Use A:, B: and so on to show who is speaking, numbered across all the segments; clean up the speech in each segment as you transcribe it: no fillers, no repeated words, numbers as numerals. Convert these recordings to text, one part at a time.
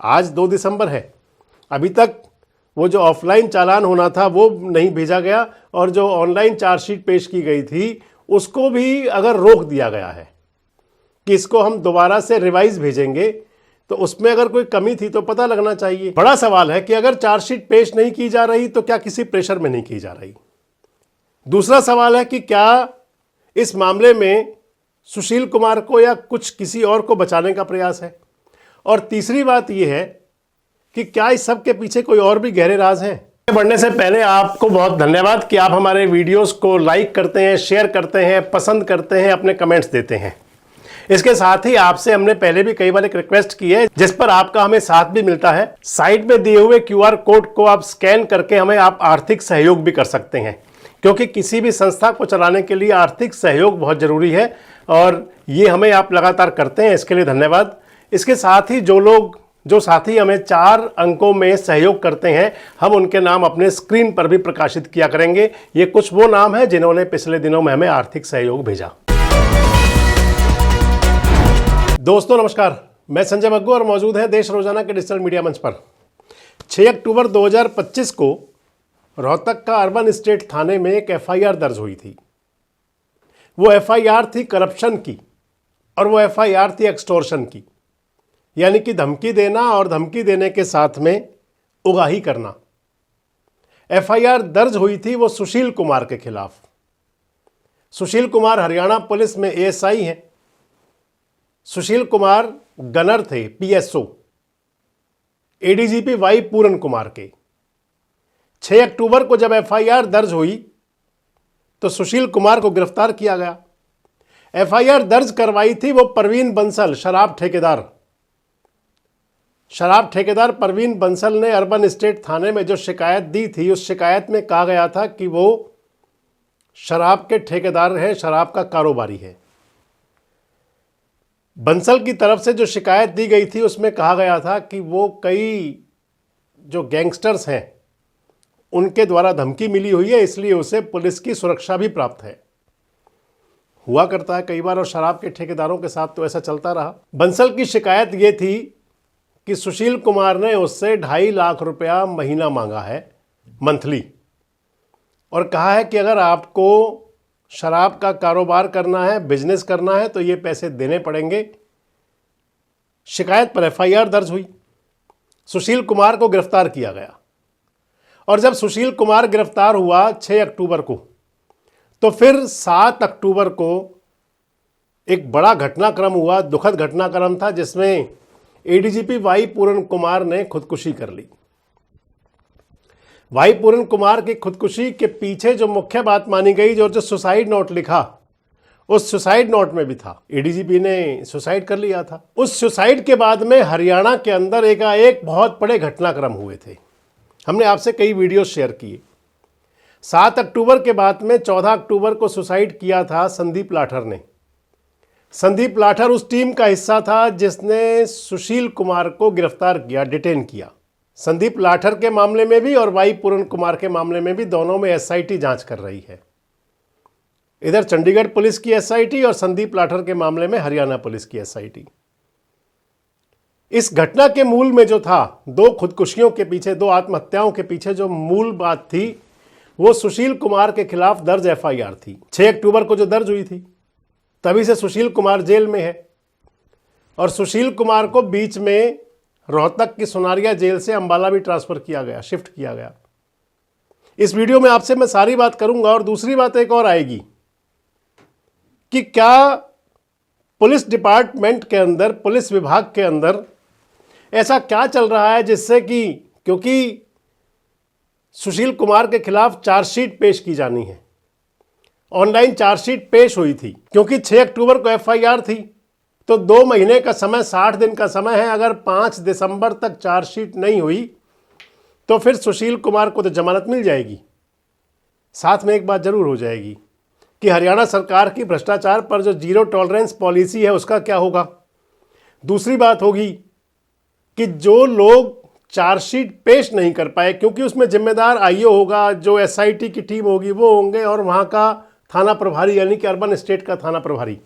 A: आज 2 दिसंबर है, अभी तक वो जो ऑफलाइन चालान होना था वो नहीं भेजा गया और जो ऑनलाइन चार्जशीट पेश की गई थी उसको भी अगर रोक दिया गया है कि इसको हम दोबारा से रिवाइज भेजेंगे, तो उसमें अगर कोई कमी थी तो पता लगना चाहिए। बड़ा सवाल है कि अगर चार्जशीट पेश नहीं की जा रही तो क्या किसी प्रेशर में नहीं की जा रही। दूसरा सवाल है कि क्या इस मामले में सुशील कुमार को या कुछ किसी और को बचाने का प्रयास है। और तीसरी बात यह है कि क्या इस सब के पीछे कोई और भी गहरे राज हैं। बढ़ने से पहले आपको बहुत धन्यवाद कि आप हमारे वीडियोस को लाइक करते हैं, शेयर करते हैं, पसंद करते हैं, अपने कमेंट्स देते हैं। इसके साथ ही आपसे हमने पहले भी कई बार एक रिक्वेस्ट की है जिस पर आपका हमें साथ भी मिलता है। साइड में दिए हुए QR कोड को आप स्कैन करके हमें आप आर्थिक सहयोग भी कर सकते हैं, क्योंकि किसी भी संस्था को चलाने के लिए आर्थिक सहयोग बहुत जरूरी है और ये हमें आप लगातार करते हैं, इसके लिए धन्यवाद। इसके साथ ही जो साथी हमें 4 अंकों में सहयोग करते हैं, हम उनके नाम अपने स्क्रीन पर भी प्रकाशित किया करेंगे। ये कुछ वो नाम हैं जिन्होंने पिछले दिनों में हमें आर्थिक सहयोग भेजा। दोस्तों नमस्कार, मैं संजय मग्गू और मौजूद है देश रोजाना के डिजिटल मीडिया मंच पर। 6 अक्टूबर 2025 को रोहतक का अर्बन स्टेट थाने में एक FIR दर्ज हुई थी। वो FIR थी करप्शन की और वो FIR थी एक्सटॉर्शन की, यानी कि धमकी देना और धमकी देने के साथ में उगाही करना। FIR दर्ज हुई थी वो सुशील कुमार के खिलाफ। सुशील कुमार हरियाणा पुलिस में ASI हैं। सुशील कुमार गनर थे PSO ADGP वाई पूरन कुमार के। 6 अक्टूबर को जब FIR दर्ज हुई तो सुशील कुमार को गिरफ्तार किया गया। FIR दर्ज करवाई थी वो परवीन बंसल, शराब ठेकेदार परवीन बंसल ने अर्बन स्टेट थाने में जो शिकायत दी थी, उस शिकायत में कहा गया था कि वो शराब के ठेकेदार है, शराब का कारोबारी है। बंसल की तरफ से जो शिकायत दी गई थी उसमें कहा गया था कि वो कई जो गैंगस्टर्स हैं उनके द्वारा धमकी मिली हुई है, इसलिए उसे पुलिस की सुरक्षा भी प्राप्त है। हुआ करता है कई बार, और शराब के ठेकेदारों के साथ तो ऐसा चलता रहा। बंसल की शिकायत ये थी कि सुशील कुमार ने उससे 2.5 लाख रुपया महीना मांगा है, मंथली, और कहा है कि अगर आपको शराब का कारोबार करना है, बिजनेस करना है, तो ये पैसे देने पड़ेंगे। शिकायत पर FIR दर्ज हुई, सुशील कुमार को गिरफ्तार किया गया। और जब सुशील कुमार गिरफ्तार हुआ 6 अक्टूबर को, तो फिर 7 अक्टूबर को एक बड़ा घटनाक्रम हुआ, दुखद घटनाक्रम था, जिसमें ADGP वाई पूरन कुमार ने खुदकुशी कर ली। वाई पूरन कुमार की खुदकुशी के पीछे जो मुख्य बात मानी गई, जो सुसाइड नोट लिखा, उस सुसाइड नोट में भी था ADGP ने सुसाइड कर लिया था। उस सुसाइड के बाद में हरियाणा के अंदर एकाएक बहुत बड़े घटनाक्रम हुए थे। हमने आपसे कई वीडियो शेयर किए। 7 अक्टूबर के बाद में 14 अक्टूबर को सुसाइड किया था संदीप लाठर ने। संदीप लाठर उस टीम का हिस्सा था जिसने सुशील कुमार को गिरफ्तार किया, डिटेन किया। संदीप लाठर के मामले में भी और वाई पूरन कुमार के मामले में भी, दोनों में SIT जांच कर रही है। इधर चंडीगढ़ पुलिस की SIT और संदीप लाठर के मामले में हरियाणा पुलिस की SIT। इस घटना के मूल में जो था, 2 खुदकुशियों के पीछे, 2 आत्महत्याओं के पीछे जो मूल बात थी, वो सुशील कुमार के खिलाफ दर्ज FIR थी। 6 अक्टूबर को जो दर्ज हुई थी, तभी से सुशील कुमार जेल में है। और सुशील कुमार को बीच में रोहतक की सुनारिया जेल से अंबाला भी ट्रांसफर किया गया, शिफ्ट किया गया। इस वीडियो में आपसे मैं सारी बात करूंगा। और दूसरी बात एक और आएगी कि क्या पुलिस डिपार्टमेंट के अंदर, पुलिस विभाग के अंदर ऐसा क्या चल रहा है जिससे कि, क्योंकि सुशील कुमार के खिलाफ चार्जशीट पेश की जानी है, ऑनलाइन चार्जशीट पेश हुई थी, क्योंकि 6 अक्टूबर को FIR थी, तो 2 महीने का समय, 60 दिन का समय है। अगर 5 दिसंबर तक चार्जशीट नहीं हुई तो फिर सुशील कुमार को तो जमानत मिल जाएगी। साथ में एक बात जरूर हो जाएगी कि हरियाणा सरकार की भ्रष्टाचार पर जो 0 टॉलरेंस पॉलिसी है उसका क्या होगा। दूसरी बात होगी कि जो लोग चार्जशीट पेश नहीं कर पाए, क्योंकि उसमें जिम्मेदार IO होगा, जो SIT की टीम होगी वो होंगे, और वहाँ का थाना प्रभारी यानी कि अर्बन स्टेट का थाना प्रभारी,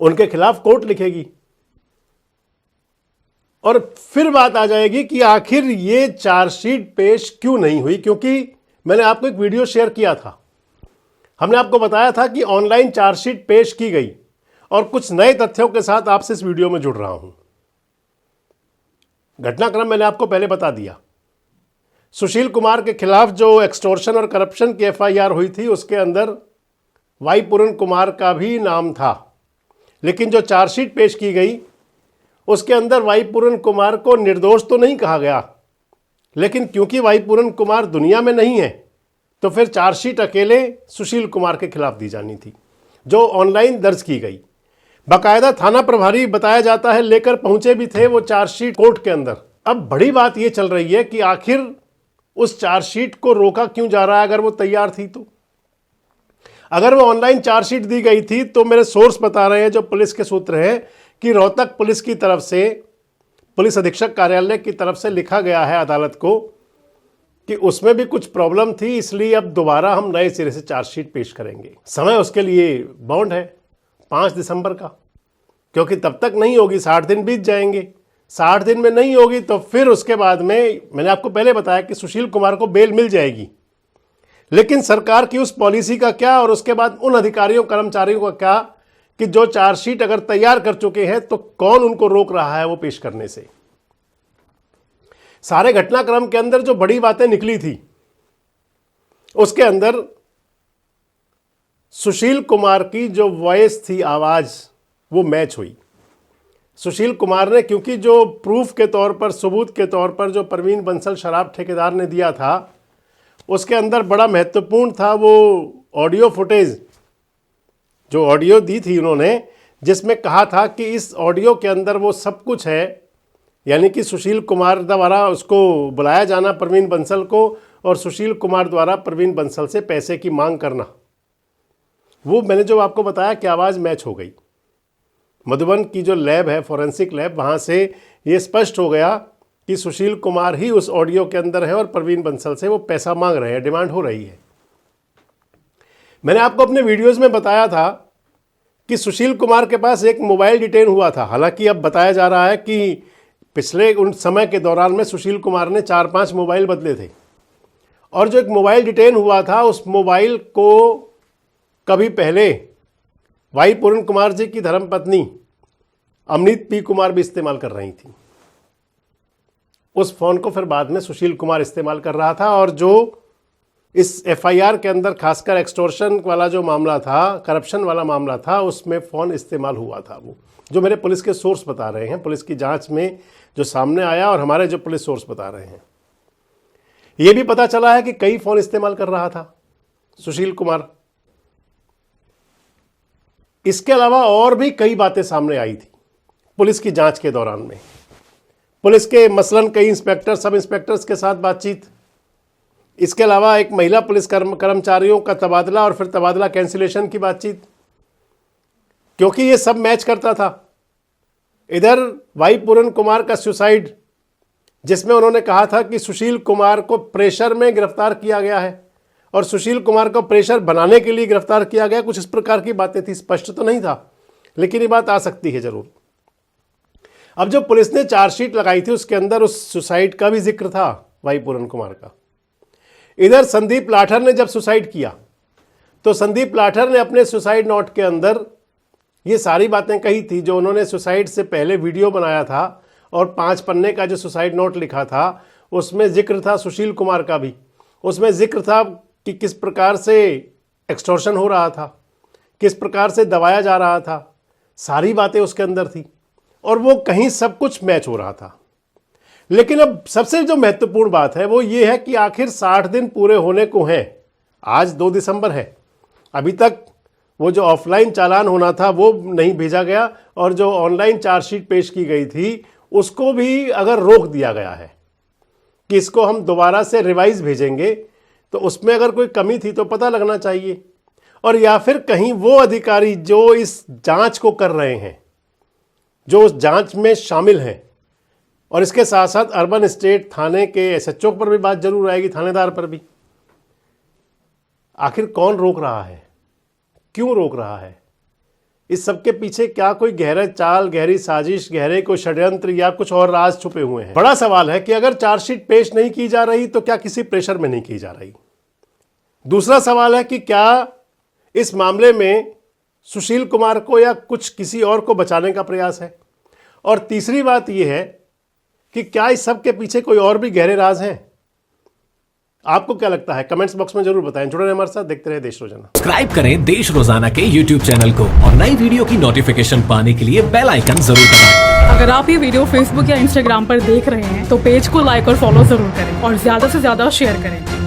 A: उनके खिलाफ कोर्ट लिखेगी। और फिर बात आ जाएगी कि आखिर ये चार्जशीट पेश क्यों नहीं हुई, क्योंकि मैंने आपको एक वीडियो शेयर किया था। हमने आपको बताया था कि ऑनलाइन चार्जशीट पेश की गई और कुछ नए तथ्यों के साथ आपसे इस वीडियो में जुड़ रहा हूं। घटनाक्रम मैंने आपको पहले बता दिया। सुशील कुमार के खिलाफ जो एक्सटॉर्शन और करप्शन की एफआईआर हुई थी उसके अंदर वाई पूरन कुमार का भी नाम था, लेकिन जो चार्जशीट पेश की गई उसके अंदर वाई पूरन कुमार को निर्दोष तो नहीं कहा गया, लेकिन क्योंकि वाई पूरन कुमार दुनिया में नहीं है तो फिर चार्जशीट अकेले सुशील कुमार के खिलाफ दी जानी थी, जो ऑनलाइन दर्ज की गई। बाकायदा थाना प्रभारी बताया जाता है लेकर पहुंचे भी थे वो चार्जशीट कोर्ट के अंदर। अब बड़ी बात ये चल रही है कि आखिर उस चार्जशीट को रोका क्यों जा रहा है। अगर वो तैयार थी तो, अगर वो ऑनलाइन चार्जशीट दी गई थी तो मेरे सोर्स बता रहे हैं, जो पुलिस के सूत्र हैं, कि रोहतक पुलिस की तरफ से, पुलिस अधीक्षक कार्यालय की तरफ से लिखा गया है अदालत को कि उसमें भी कुछ प्रॉब्लम थी, इसलिए अब दोबारा हम नए सिरे से चार्जशीट पेश करेंगे। समय उसके लिए बाउंड है 5 दिसंबर का, क्योंकि तब तक नहीं होगी, 60 दिन बीत जाएंगे। 60 दिन में नहीं होगी तो फिर उसके बाद में, मैंने आपको पहले बताया कि सुशील कुमार को बेल मिल जाएगी, लेकिन सरकार की उस पॉलिसी का क्या और उसके बाद उन अधिकारियों कर्मचारियों का क्या कि जो चार्जशीट अगर तैयार कर चुके हैं तो कौन उनको रोक रहा है वो पेश करने से। सारे घटनाक्रम के अंदर जो बड़ी बातें निकली थी उसके अंदर सुशील कुमार की जो वॉइस थी, आवाज, वो मैच हुई। सुशील कुमार ने, क्योंकि जो प्रूफ के तौर पर, सबूत के तौर पर जो परवीन बंसल शराब ठेकेदार ने दिया था उसके अंदर बड़ा महत्वपूर्ण था वो ऑडियो फुटेज, जो ऑडियो दी थी उन्होंने, जिसमें कहा था कि इस ऑडियो के अंदर वो सब कुछ है, यानी कि सुशील कुमार द्वारा उसको बुलाया जाना परवीन बंसल को और सुशील कुमार द्वारा परवीन बंसल से पैसे की मांग करना। वो मैंने जो आपको बताया कि आवाज़ मैच हो गई। मधुबन की जो लैब है, फॉरेंसिक लैब, वहाँ से ये स्पष्ट हो गया कि सुशील कुमार ही उस ऑडियो के अंदर है और परवीन बंसल से वो पैसा मांग रहे हैं, डिमांड हो रही है। मैंने आपको अपने वीडियोस में बताया था कि सुशील कुमार के पास एक मोबाइल डिटेन हुआ था। हालांकि अब बताया जा रहा है कि पिछले उन समय के दौरान में सुशील कुमार ने 4-5 मोबाइल बदले थे, और जो एक मोबाइल डिटेन हुआ था उस मोबाइल को कभी पहले वाई पूरन कुमार जी की धर्मपत्नी अमनीत पी कुमार भी इस्तेमाल कर रही थी। उस फोन को फिर बाद में सुशील कुमार इस्तेमाल कर रहा था, और जो इस एफआईआर के अंदर खासकर एक्सटॉर्शन वाला जो मामला था, करप्शन वाला मामला था, उसमें फ़ोन इस्तेमाल हुआ था। वो जो मेरे पुलिस के सोर्स बता रहे हैं, पुलिस की जांच में जो सामने आया और हमारे जो पुलिस सोर्स बता रहे हैं, ये भी पता चला है कि कई फ़ोन इस्तेमाल कर रहा था सुशील कुमार। इसके अलावा और भी कई बातें सामने आई थी पुलिस की जांच के दौरान में। पुलिस के मसलन कई इंस्पेक्टर, सब इंस्पेक्टर्स के साथ बातचीत, इसके अलावा एक महिला पुलिस कर्मचारियों का तबादला और फिर तबादला कैंसिलेशन की बातचीत, क्योंकि ये सब मैच करता था। इधर वाई पूरन कुमार का सुसाइड, जिसमें उन्होंने कहा था कि सुशील कुमार को प्रेशर में गिरफ्तार किया गया है और सुशील कुमार को प्रेशर बनाने के लिए गिरफ्तार किया गया, कुछ इस प्रकार की बातें थी। स्पष्ट तो नहीं था, लेकिन ये बात आ सकती है जरूर। अब जो पुलिस ने चार्जशीट लगाई थी उसके अंदर उस सुसाइड का भी जिक्र था, वाई पूरन कुमार का। इधर संदीप लाठर ने जब सुसाइड किया तो संदीप लाठर ने अपने सुसाइड नोट के अंदर ये सारी बातें कही थी जो उन्होंने सुसाइड से पहले वीडियो बनाया था, और 5 पन्ने का जो सुसाइड नोट लिखा था उसमें जिक्र था सुशील कुमार का भी। उसमें जिक्र था कि किस प्रकार से एक्सटॉर्शन हो रहा था, किस प्रकार से दबाया जा रहा था, सारी बातें उसके अंदर थी, और वो कहीं सब कुछ मैच हो रहा था। लेकिन अब सबसे जो महत्वपूर्ण बात है वो ये है कि आखिर 60 दिन पूरे होने को हैं। आज 2 दिसंबर है, अभी तक वो जो ऑफलाइन चालान होना था वो नहीं भेजा गया, और जो ऑनलाइन चार्जशीट पेश की गई थी उसको भी अगर रोक दिया गया है कि इसको हम दोबारा से रिवाइज भेजेंगे, तो उसमें अगर कोई कमी थी तो पता लगना चाहिए, और या फिर कहीं वो अधिकारी जो इस जांच को कर रहे हैं, जो उस जांच में शामिल हैं, और इसके साथ साथ अर्बन स्टेट थाने के एसएचओ पर भी बात जरूर आएगी, थानेदार पर भी। आखिर कौन रोक रहा है, क्यों रोक रहा है, इस सब के पीछे क्या कोई गहरा चाल, गहरी साजिश, गहरे कोई षड्यंत्र या कुछ और राज छुपे हुए हैं? बड़ा सवाल है कि अगर चार्जशीट पेश नहीं की जा रही तो क्या किसी प्रेशर में नहीं की जा रही? दूसरा सवाल है कि क्या इस मामले में सुशील कुमार को या कुछ किसी और को बचाने का प्रयास है? और तीसरी बात यह है कि क्या इस सब के पीछे कोई और भी गहरे राज हैं? आपको क्या लगता है? कमेंट्स बॉक्स में जरूर बताएं। जुड़े रहें हमारे साथ, देखते रहे देश रोजाना।
B: सब्सक्राइब करें देश रोजाना के YouTube चैनल को और नई वीडियो की नोटिफिकेशन पाने के लिए बेल आइकन जरूर दबाएं।
C: अगर आप ये वीडियो फेसबुक या इंस्टाग्राम पर देख रहे हैं तो पेज को लाइक और फॉलो जरूर करें और ज्यादा से ज्यादा शेयर करें।